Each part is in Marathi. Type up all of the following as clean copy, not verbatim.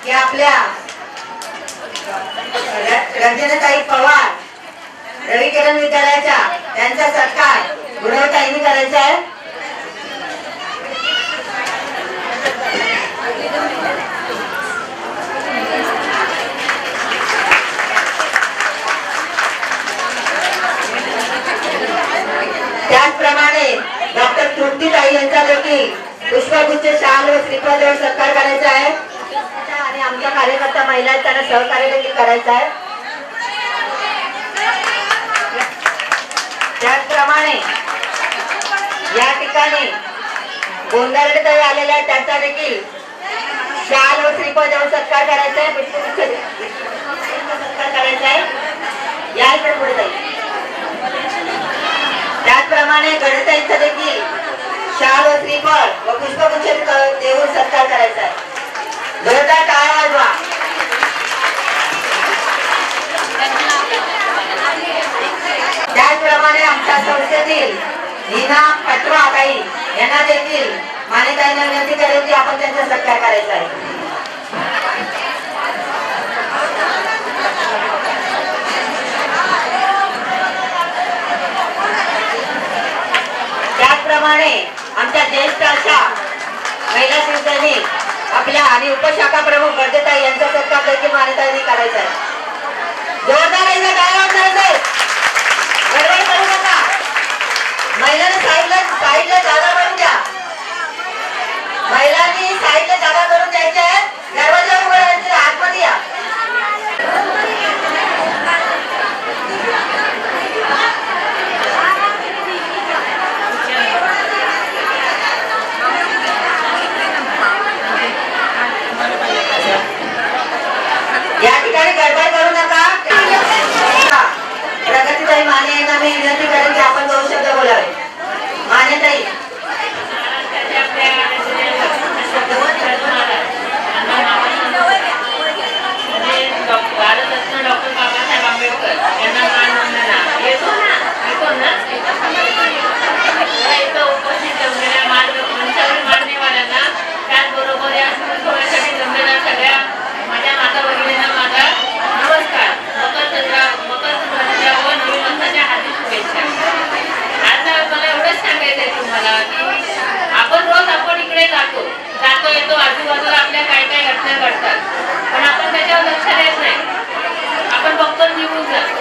की आपल्या रंजनाताई पवार रविकिरण विद्यालयाच्या त्यांचा सत्कार गुणवताईंनी करायचा आहे। त्याचप्रमाणे डॉक्टर तृप्तीताई यांचा देखील पुष्पगुच्छ शाल व श्रीफळ देऊन सत्कार करायचा आहे आणि आमच्या कार्यकर्ता महिला आहेत त्यांना सहकार्य देखील करायचं आहे। त्याचप्रमाणे या ठिकाणी गोंधळताई आलेल्या आहेत त्यांचा देखील शाल व श्रीफळ देऊन सत्कार करायचा आहे, पुष्पगुच्छ सत्कार करायचा आहे। या इकडे पुढे जाईल। त्याचप्रमाणे गणताईंचा देखील शाल व श्रीफळ व पुष्पगुच्छ देऊन सत्कार करायचा आहे। जोरदार टाळ्या वाजवा। त्याचप्रमाणे आमच्या संस्थेतील नीना पटवा ताई यांना देखील मान्यताईंना विनंती करेल की आपण त्यांचा सत्कार करायचा आहे। त्याचप्रमाणे आमच्या ज्येष्ठ अशा महिला शिवसैनिक आपल्या आणि उपशाखा प्रमुख वर्धताई यांचा सत्कार देखील मान्यताईंनी करायचा आहे। जोरदार एकदा टाळ्या वाजवायचा आहे। गडबड करू नका। महिलांनी साईडला जागा करून द्या। महिलांनी साईडला जागा करून द्यायची आहे। दरवाजा उघडा करायचे, आतमध्ये या। या ठिकाणी गडबड करू नका। प्रगतीताई माने यांना मी विनंती करेन की आपण 2 शब्द बोलावे। मानेताई भारतरत्न डॉक्टर बाबासाहेब आंबेडकर यांना मानवंदना येतो ना इथं उपस्थित जमलेल्या मंचावरील मान्यवरांना त्याचबरोबर या सोहळ्यासाठी जमलेल्या सगळ्या माझ्या माता भगिनींना माझा नमस्कार। मकर संक्रांतीच्या व नवीन वर्षाच्या हार्दिक शुभेच्छा। आज मला एवढंच सांगायचं आहे तुम्हाला की आपण इकडे जातो येतो, आजूबाजूला आपल्या काय काय घटना घडतात, पण आपण त्याच्यावर लक्ष देत नाही। आपण फक्त निघून जातो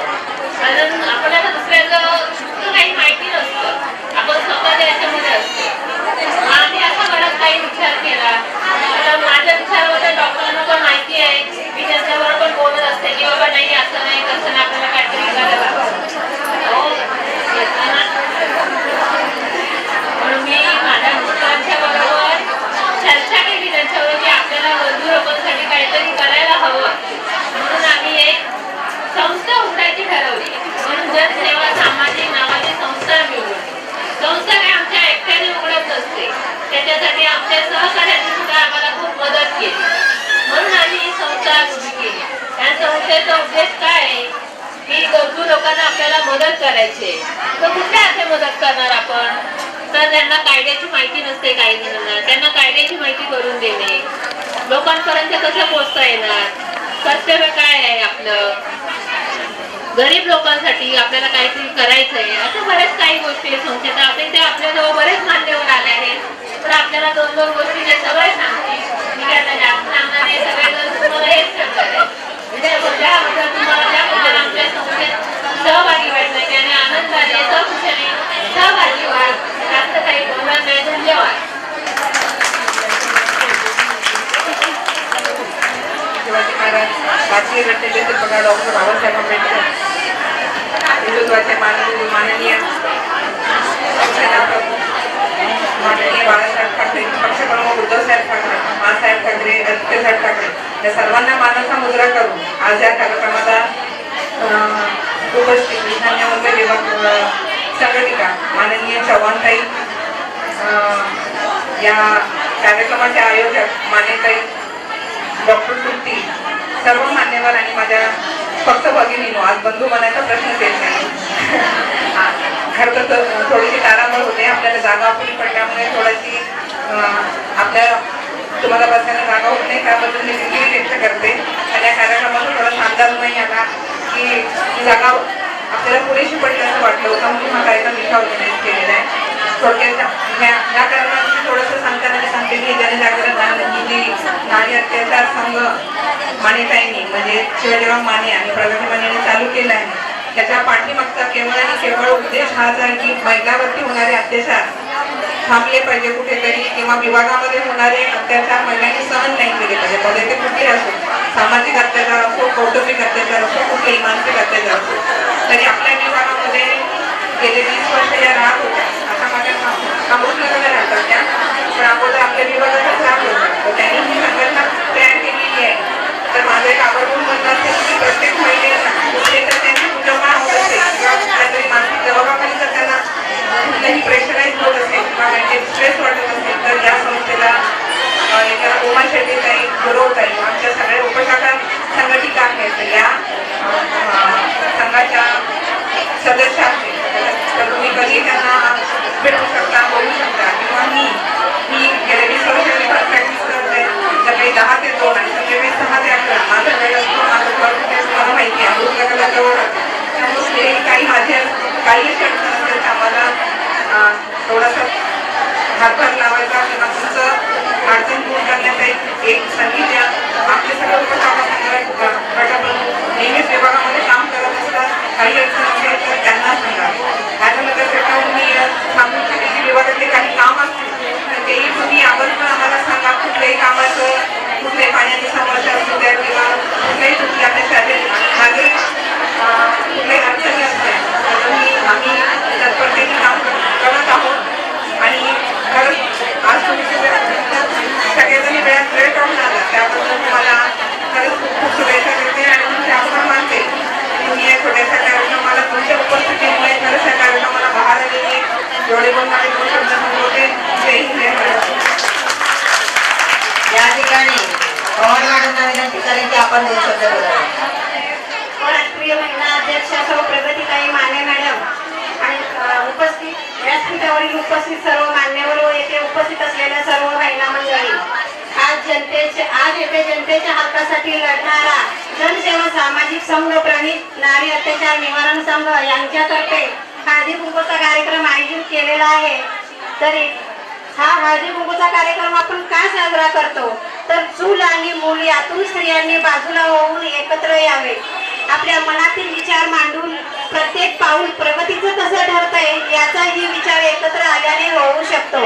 कारण आपल्याला दुसऱ्याचं काही माहिती नसतं, आपण स्वतःच्या याच्यामध्ये असतो। आम्ही असा बराच काही विचार केला। माझ्या विचाराबद्दल डॉक्टरांना पण माहिती आहे, मी त्यांच्याबरोबर पण बोलत असते की बाबा नाही असं नाही तसं नाही, आपल्याला काहीतरी करायला म्हणून मी माझ्या मित्रांच्या बरोबर चर्चा केली त्यांच्यावर की आपल्याला गरजू लोकांसाठी काहीतरी करायला हवं, म्हणून आम्ही एक संस्था उघडायची ठरवली। म्हणून जनसेवा सामाजिक नावाची संस्था मिळवली। संस्था काय आमच्या एकट्याने उघडत नसते, त्याच्यासाठी आमच्या सहकार्याने सुद्धा आम्हाला खूप मदत केली, म्हणून आम्ही ही संस्था उभी केली। या संस्थेचा उद्देश काय आहे की गरजू लोकांना आपल्याला मदत करायची। तर कुठल्या अर्थे मदत करणार आपण, तर त्यांना कायद्याची माहिती नसते, काही जणांना त्यांना कायद्याची माहिती करून देणे, लोकांपर्यंत कसं पोहोचता येणार, कर्तव्य काय आहे आपलं, गरीब लोकांसाठी आपल्याला काहीतरी करायचं आहे, असं बऱ्याच काही गोष्टी संस्थेत आपण ते आपल्याजवळ बरेच मान्यवर आले आहेत। तर आपल्याला 2 गोष्टी ते सगळे सांगतील, मी आता जास्त सांगणार आहे, सगळेजण तुम्हाला हेच सांगणार आहे तुम्हाला आमच्या संस्थेत सहभागी व्हायचं आहे आणि आनंदाने सहकुशाने सहभागी व्हा। जास्त काही बोलणार नाही। धन्यवाद। भारतीय घटनेचे प्रकार डॉक्टर बाबासाहेब आंबेडकर हिंदुत्वाचे माननीय बाळासाहेब ठाकरे, पक्षप्रमुख उद्धवसाहेब ठाकरे, मासाहेब ठाकरे, रविसाहेब ठाकरे या सर्वांना मानाचा मुजरा करून आज या कार्यक्रमाला उपस्थित ईशान्य मुंबई विभाग संघटिका माननीय चव्हाणताई, या कार्यक्रमाचे आयोजक मान्यताई, डॉक्टर तृप्ती, सर्व मान्यवर आणि माझ्या फक्त भगिनीनो, आज बंधू बनायचा प्रश्नच येत नाही। खरं तर थोडीशी तारांबळ होते, आपल्याला जागा अपुरी पडल्यामुळे थोडीशी आपल्या तुम्हाला बसायला जागा होत नाही त्याबद्दल मी दिलगिरी व्यक्त करते. आणि या कार्यक्रमाचा थोडा अंदाज नाही आला की जागा आपल्याला पुरेशी पडली असं वाटलं होतं म्हणून हा कार्यक्रम इथं ऑर्गनाईज केलेला आहे. थोडक्यात ह्या कारणात थोडंसं सांगताना मी सांगते की जनजागरण ही जी नारी अत्याचार संघ मानेताईंनी म्हणजे शिवाजीराव माने आणि प्रगती माने चालू केला आहे. त्याच्या पाठीमागचा केवळ आणि केवळ उद्देश हाच आहे की महिलांवरती होणारे अत्याचार थांबले पाहिजे कुठेतरी, किंवा विभागामध्ये होणारे अत्याचार महिलांनी सहन नाही केले पाहिजे. भले ते कुठले असो, सामाजिक अत्याचार असो, कौटुंबिक अत्याचार असो, कुठलेही मानसिक अत्याचार असो. तरी आपल्या विभागामध्ये गेले 20 वर्ष या राहत होत्या. आता माझ्या अमृतनगरला राहतात त्या, पण अगोदर आपल्या विभागातच राहत होत्या. तर त्यांनी ही संघटना तयार केलेली आहे. तर माझं एक आवर्जून म्हणणं असेल की प्रत्येक महिलेला कुठे तर त्यांची पूजमा होत असेल किंवा कुठल्यातरी मानसिक जबाबदारी जर त्यांना कुठलाही प्रेशराईज होत असेल किंवा म्हणजे स्ट्रेस वाटत असेल तर या संस्थेला उमा शेट्टीताई, गुरवताई आमच्या सगळ्या उपशाखा संघटिका आहेत. या संघाच्या सदस्य आहेत. तर तुम्ही कधी त्यांना भेटू शकता, बोलू शकता. किंवा मी गेल्या 20 वर्षांनी प्रॅक्टिस करते. सकाळी 10 ते 2 आणि संध्याकाळी 6 ते 11 माझा वेळ असतो. माझं घर कुठे मला माहिती आहे, अमृतनगरला जवळ राहते. त्यामुळे काही माझे काही अडचण असेल तर आम्हाला थोडासा हातभार लावायचा किंवा तुमचं अडचण दूर करण्याचा एक संधी द्या. आपले सगळे उपशाखा गटप्रमुख नेहमीच विभागामध्ये काम करत असतात. काही अडचण असेल तर त्यांना सांगा. त्याच्यानंतर त्याच्यावर मी सांगू इच्छिते की विभागातले काही काम असतील तर तेही तुम्ही आवर्जून आम्हाला सांगा. कुठल्याही कामाचं, कुठल्याही पाण्याची समस्या असू द्या किंवा कुठल्याही कुठल्या आपल्या शारीरिक नागरिक कुठल्याही अडचणी असल्या तर आम्ही तत्परतेने काम करत आहोत. आणि खरंच आज तुम्ही सगळेजणी वेळात वेळ काढून आला त्याबद्दल तुम्हाला खरंच खूप खूप शुभेच्छा देते आणि तुमचे आभार मानते. तुम्ही या छोट्याशा कार्यक्रमाला तुमच्या उपस्थितीमुळे खरंच या कार्यक्रमाला बाहेर आलेली एवढे बोलणारे 2 शब्द होते. जय हिंद, जय महाराष्ट्र. या ठिकाणी पवार मॅडमना विनंती करेन की आपण 2 शब्द बोलावे. राष्ट्रीय महिला अध्यक्षा सौ प्रगतीताई माने मॅडम आणि उपस्थित व्यासपीठावरील उपस्थित सर्व मान्यवर व येथे उपस्थित असलेल्या सर्व महिला मंडळी, आज येथे जनतेच्या हक्कासाठी लढणारा जनसेवा सामाजिक संघ प्रणित नारी अत्याचार निवारण संघ यांच्यातर्फे हळदी कुंकूचा कार्यक्रम आयोजित केलेला आहे. तरी हा हळदी कुंकूचा कार्यक्रम आपण का साजरा करतो तर चूल आणि मूल यातून स्त्रियांनी बाजूला होऊन एकत्र यावे. आपल्या मनातील विचार मांडून प्रत्येक पाऊल प्रगतीचं कसं ठरतंय याचाही विचार एकत्र आल्याने होऊ शकतो.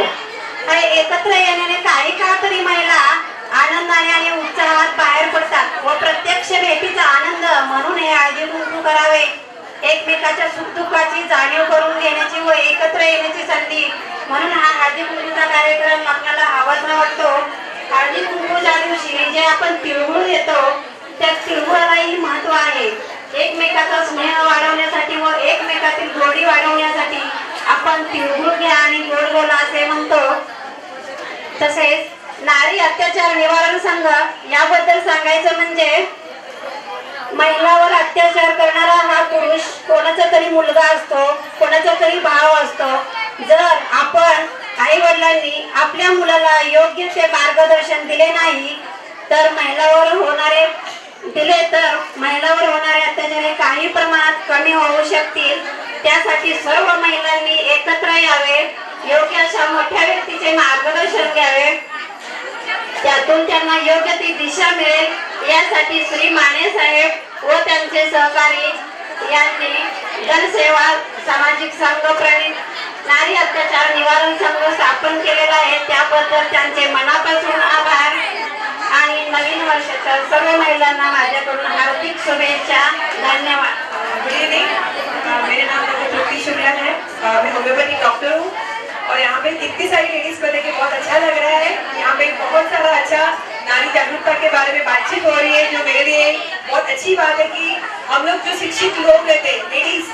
एकत्र येण्याने काही काळ तरी महिला आनंदाने आणि उत्साहात बाहेर पडतात व प्रत्यक्ष भेटीचा आनंद म्हणून हे हळदी कुंकू करावे. एकमेकाच्या सुखदुःखाची जाणीव करून घेण्याची व एकत्र येण्याची संधी म्हणून हा हळदी कुंकूचा कार्यक्रम आपल्याला आवडता वाटतो. हळदी कुंकूच्या दिवशी जे आपण तिळगुळ देतो त्या तिळगुळालाही महत्व आहे. एकमेकाचा स्नेह वाढवण्यासाठी व एकमेकातील गोडी वाढवण्यासाठी आपण तिळगुळ घ्या आणि गोड बोला असे म्हणतो. तसेच नारी अत्याचार निवारण संघ याबद्दल सांगायचं म्हणजे महिलावर अत्याचार करणारा हा पुरुष कोणाचा तरी मुलगा असतो, कोणाचा तरी भाव असतो. जर आपण आई वडिलांनी आपल्या मुलाला योग्य ते मार्गदर्शन दिले नाही तर महिलावर होणारे अत्याचार हे काही प्रमाणात कमी होऊ शकतील. त्यासाठी सर्व महिलांनी एकत्र यावे, योग्य अशा मोठ्या व्यक्तीचे मार्गदर्शन घ्यावे, त्यातून त्यांना योग्य ती दिशा मिळेल. यासाठी श्री माने साहेब व त्यांचे सहकारी यांनी जनसेवा सामाजिक संघ प्रणित नारी अत्याचार निवारण संघ स्थापन केलेला आहे. त्याबद्दल त्यांचे मनापासून आभार आणि नवीन वर्षाच्या सर्व महिलांना माझ्याकडून हार्दिक शुभेच्छा. धन्यवाद. गुड इवनिंग, मेरा नाम डॉक्टर तृप्ति शुक्ला है. मैं होम्योपैथिक डॉक्टर हूँ और यहाँ पे इतनी सारी लेडीज को देखे बहुत अच्छा लग रहा है. यहाँ पे बहुत सारा अच्छा नारी जागरूकता के बारे में बातचीत हो रही है जो मेरे लिए बहुत अच्छी बात है कि हम लोग जो शिक्षित लोग रहते हैं लेडीज,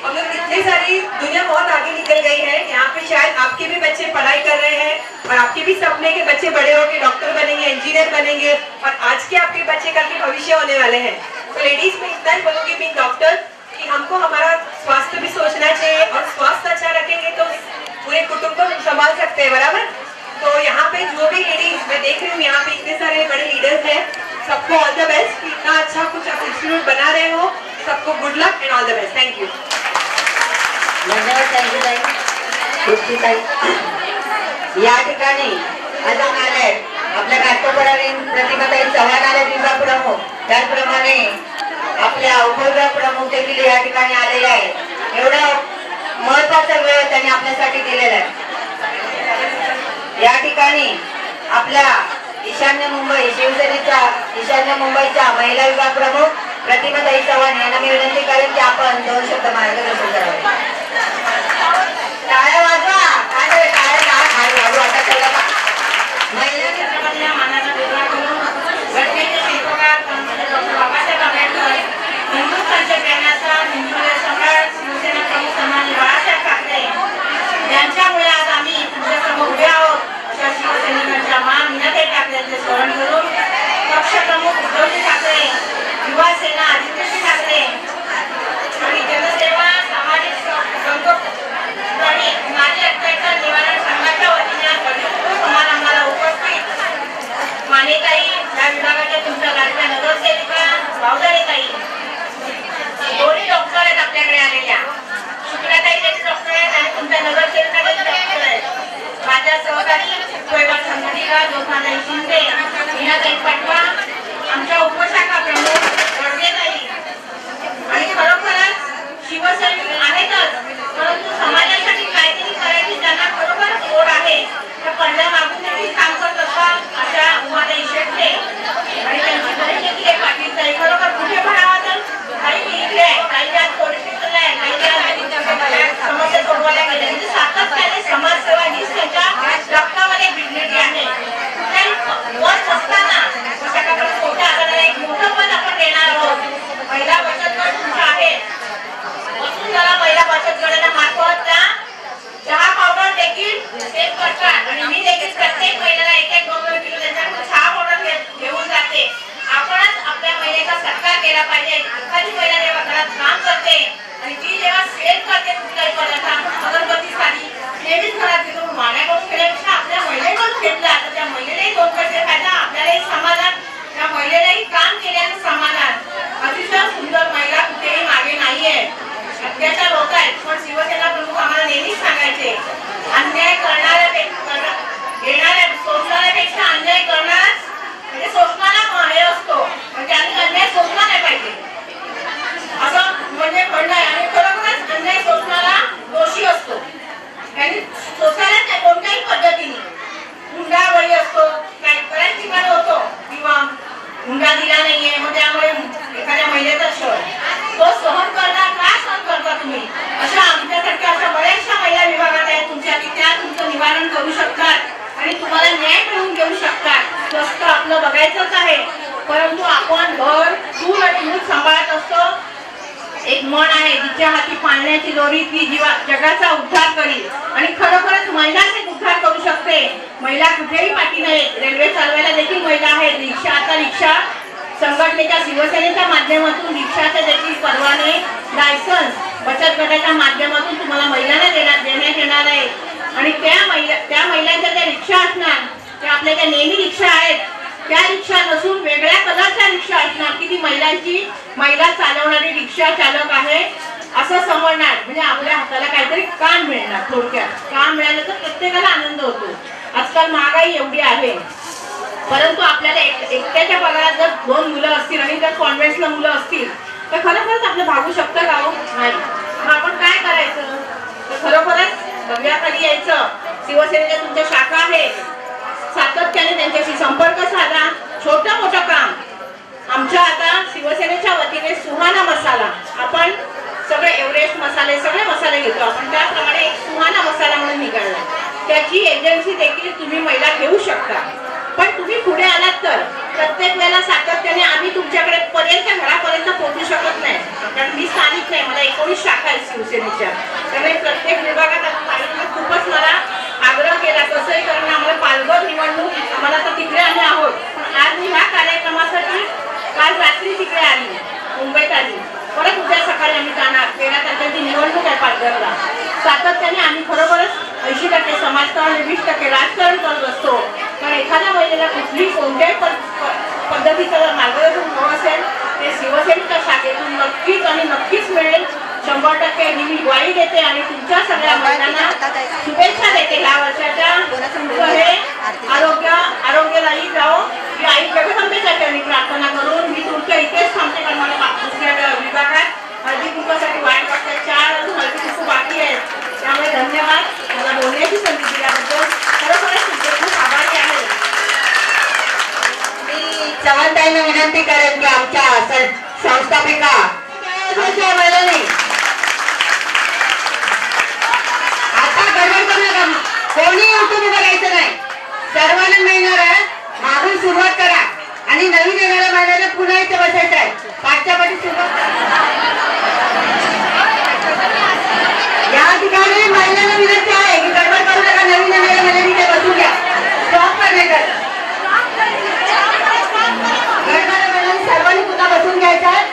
हम लोग इतनी सारी दुनिया बहुत आगे निकल गई है. यहाँ पे शायद आपके भी बच्चे पढ़ाई कर रहे हैं और आपके भी सपने के बच्चे बड़े होकर डॉक्टर बनेंगे, इंजीनियर बनेंगे और आज के आपके बच्चे कल के भविष्य होने वाले हैं. तो लेडीज में इतना ही बोलूंगी बीइंग डॉक्टर कि हमको हमारा स्वास्थ्य भी सोचना चाहिए और स्वास्थ्य अच्छा रखेंगे तो पूरे कुटुंब को हम संभाल सकते हैं. बराबर. तो यहाँ पे जो भी लेडीज मैं देख रही हूँ, यहाँ पे इतने सारे बड़े लीडर्स हैं, सबको ऑल द बेस्ट कि इतना अच्छा कुछ आप इंस्टीट्यूट बना रहे हो. सबको good luck end all the best. Thank you. धन्यवाद. थँक्यू ताई. तृप्ती ताई. या ठिकाणी अजून आले आपल्या घाटकोपराने प्रतिभाताई चव्हाण आले विभाग प्रमुख. त्याचप्रमाणे आपल्या उपविभाग प्रमुख देखील या ठिकाणी आलेले आहेत. एवढा महत्वाचा वेळ त्यांनी आपल्यासाठी दिलेला आहे. या ठिकाणी आपल्या ईशान्य मुंबई शिवसेनेच्या ईशान्य मुंबईच्या महिला विभाग प्रमुख प्रतिभाताई चव्हाण यांना मी विनंती करेन की आपण 2 शब्द मार्गदर्शन करावे. टाळ्या वाजवा. काय रे, टाळ्या वाजवा. आता चला बा. महिलांनी सर्वांना मानाचा वेगळा करून घटनेचे शिल्पकार डॉक्टर बाबासाहेब आंबेडकर, हिंदुस्थानच्या ज्ञानाचा हिंदू सम्राट शिवसेना प्रमुख सन्माननीय बाळासाहेब ठाकरे यांच्यामुळे आज आम्ही तुमच्यासमोर उभे आहोत. अशा शिवसैनिकांच्या मीनाताई ठाकरे यांचे स्मरण करून पक्ष प्रमुख उद्धवजी ठाकरे, युवा सेना आदित्यजी ठाकरे आणि जनसेवा सामाजिक संघटने माझे अत्याचार निवारण संघाच्या वतीने समारंभाला उपस्थित मानेताई, या विभागाच्या तुमच्या गाडीच्या नगरसेविका भावदारीताई, दोन्ही डॉक्टर आहेत आपल्याकडे आलेल्या. शुक्लाताई देखील डॉक्टर आहेत आणि तुमच्या नगरसेविका देखील डॉक्टर आहेत. माझ्या सहकारी उपविभाग संघटिका ज्योत्नाताई शिंदे, मीनाताई पाटवा, आमच्या उपशाखा प्रमुख गडगेताई आणि खरोखरच शिवसैनिक आहेतच, परंतु समाजासाठी काहीतरी करायची ज्यांना खरोखरच ओढ आहे त्या पडद्या मागून देखील काम करत असतात अशा उमाताई शेट्टे आणि त्यांची बहीण देखील आहे पाटीलताई. खरोखर कुठे म्हणावा तर काही मी इथे आहे, काही आज पॉलिटिकल आहे, काही समस्या सोडवायला गेले. म्हणजे सातत्याने समाजसेवा हीच त्यांच्या रक्तामध्ये भिडलेली आहे. कुठल्याही पद असताना कशाप्रकारे मोठ्या आधाराला एक मोठं पद आपण देणार आहोत. महिला बचत गट तुमचा आहे. वसुंधरा महिला बचत गटामार्फत त्या चहा पावडर देखील सेल करतात आणि मी देखील प्रत्येक महिन्याला 1-2 किलो त्यांच्याकडून चहा पावडर घेऊन जाते. आपणच आपल्या महिलेचा सत्कार केला पाहिजे. एखादी महिला जेव्हा घरात काम करते आणि ती जेव्हा सेल करते कुठलाही पदार्थ, आपण अगरबत्तीसाठी नेहमीच घरात घेतो, माझ्याकडून केल्यापेक्षा आपल्या महिलेकडून घेतला तर त्या महिलेलाही 2 पैसे फायदा, आपल्यालाही समाधान, त्या महिलेलाही काम केल्याचं समाधान. अतिशय सुंदर महिला कुठेही मागे नाहीये. अत्याचार होत आहेत पण शिवसेना प्रमुख आम्हाला नेहमीच सांगायचे, अन्याय घेणाऱ्या सोसणाऱ्यापेक्षा अन्याय करणारच म्हणजे सोसणारा हे असतो, म्हणजे आम्ही अन्याय सोसला नाही पाहिजे असं म्हणजे म्हणणं आहे. आणि खरोखरच अन्याय सोसणारा दोषी असतो. त्यांनी सोसायलाच नाही कोणत्याही पद्धतीने. हुंडाबळी असतो, काही बऱ्याच ठिकाणी होतो किंवा हुंडा दिला नाहीये मग त्यामुळे एखाद्या महिलेचा शोध तो सहन करणार. का सहन करता तुम्ही? अशा आमच्यासारख्या अशा बऱ्याचशा महिला विभागात आहेत तुमच्या की त्या तुमचं निवारण करू शकतात आणि तुम्हाला न्याय मिळवून देऊ शकतात. स्वस्त आपलं बघायचंच आहे, परंतु आपण घर चूल आणि मूल सांभाळत असतो. एक म्हण आहे, जिच्या हाती पाळण्याची दोरी ती जगाचा उद्धार करी. आणि खरोखरच महिलाच एक उद्धार करू शकते. महिला कुठेही पाठी नाही. रेल्वे चालवायला देखील महिला आहेत. रिक्षा, आता रिक्षा संघटनेच्या शिवसेनेच्या माध्यमातून रिक्षाचे देखील परवाने, लायसन्स बचत गटाच्या माध्यमातून तुम्हाला महिलांना देण्यात येणार आहे. आणि त्या महिलांच्या ज्या रिक्षा असणार त्या आपल्या ज्या नेहमी रिक्षा आहेत त्या रिक्षा नसून वेगळ्या कलरच्या रिक्षा असणार की ती महिला चालवणारी रिक्षा चालक आहे असं समजणार. म्हणजे आपल्या हाताला काहीतरी काम मिळणार. थोडक्यात काम मिळालं तर प्रत्येकाला आनंद होतो. आजकाल महागाई एवढी आहे, परंतु आपल्याला एकट्याच्या पगारात जर 2 मुलं असतील आणि जर कॉन्व्हेंटला मुलं असतील तर खरोखरच आपलं भागू शकतं का हो? नाही. मग आपण काय करायचं तर खरोखरच दर्याखाली यायचं. शिवसेनेच्या तुमच्या शाखा आहेत, सातत्याने त्यांच्याशी संपर्क साधा. छोटं मोठं काम आमच्या आता शिवसेनेच्या वतीने सुहाना मसाला, आपण सगळे एव्हरेस्ट मसाले सगळे मसाले घेतो आपण, त्याप्रमाणे एक सुहाना मसाला म्हणून निघाला. त्याची एजन्सी देखील तुम्ही महिला घेऊ शकता. पण तुम्ही पुढे आलात तर प्रत्येक वेळेला सातत्याने आम्ही तुमच्याकडे घरापर्यंत पोहोचू शकत नाही, कारण मी स्थानिक नाही. मला 19 शाखा आहेत शिवसेनेच्या, त्यामुळे प्रत्येक विभागात खूपच मला आग्रह केला कसंही कारण आम्हाला पालघर निवडणूक आम्हाला तर तिकडे आम्ही आहोत. पण आज मी ह्या कार्यक्रमासाठी काल रात्री तिकडे आली, मुंबईत आली, परत उद्या सकाळी आम्ही जाणार. 13 तारखेची निवडणूक आहे पालघरला. सातत्याने आम्ही खरोखरच 80 80% समाजकारण 20% राजकारण करत असतो. पण एखाद्या महिलेला कुठली कोणत्याही पद्धतीचं जर मार्गदर्शन हवं असेल ते शिवसेनेच्या शाखेतून नक्कीच आणि नक्कीच मिळेल. 100% ही ग्वाही देते आणि तुमच्या सगळ्या महिलांना शुभेच्छा देते ह्या वर्षाच्या. तुमचं हे आरोग्यदायी जाओ. मी आई जगदंबेच्या चरणी प्रार्थना करून मी तुमच्या इथेच थांबते. कारण मला दुसऱ्या विभागात हळदी कुंकवासाठी वाट बघतात. 4 अजून हळदी कुंकू बाकी आहेत. त्यामुळे धन्यवाद मला बोलण्याची संधी दिल्याबद्दल. खरोखरच तुमचे खूप आभारी आहे. मी चव्हाणताईंना विनंती करेन की आमच्या संस्थापिका महिलांनी आता गडबड करू नका. कोणी उठून उभं राहायचं नाही. सर्वांना मिळणार आहे. मागून सुरुवात करा आणि नवीन येणाऱ्या महिन्याला पुन्हा इथे बसायचं आहे. पाठच्या पाठी सुरुवात. या ठिकाणी महिलांना विनंती आहे की गडबड करू नका. नवीन येणाऱ्या महिलांनी इथे बसून घ्या. स्टॉप करण्याचं गडबड महिलांनी सर्वांनी पुन्हा बसून घ्यायचं आहे.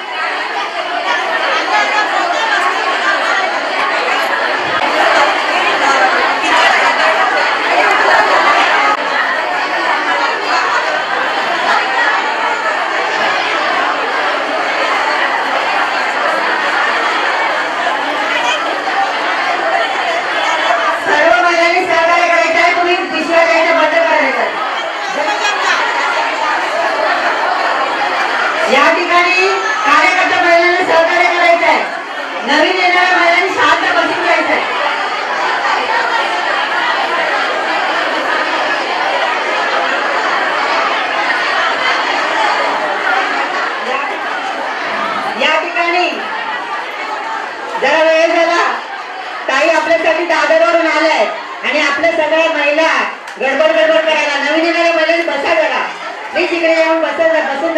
या ठिकाणी कार्यकर्ता महिलांना सहकार्य करायचं आहे. नवीन येणाऱ्या महिलांनी शांत बसून घ्यायचं आहे. या ठिकाणी जरा वेळ झाला. ताई आपल्यासाठी दादरवरून आलाय आणि आपल्या सगळ्या महिला गडबड करायला. नवीन येणाऱ्या महिलांनी बसा जरा. प्लीज इकडे येऊन बसून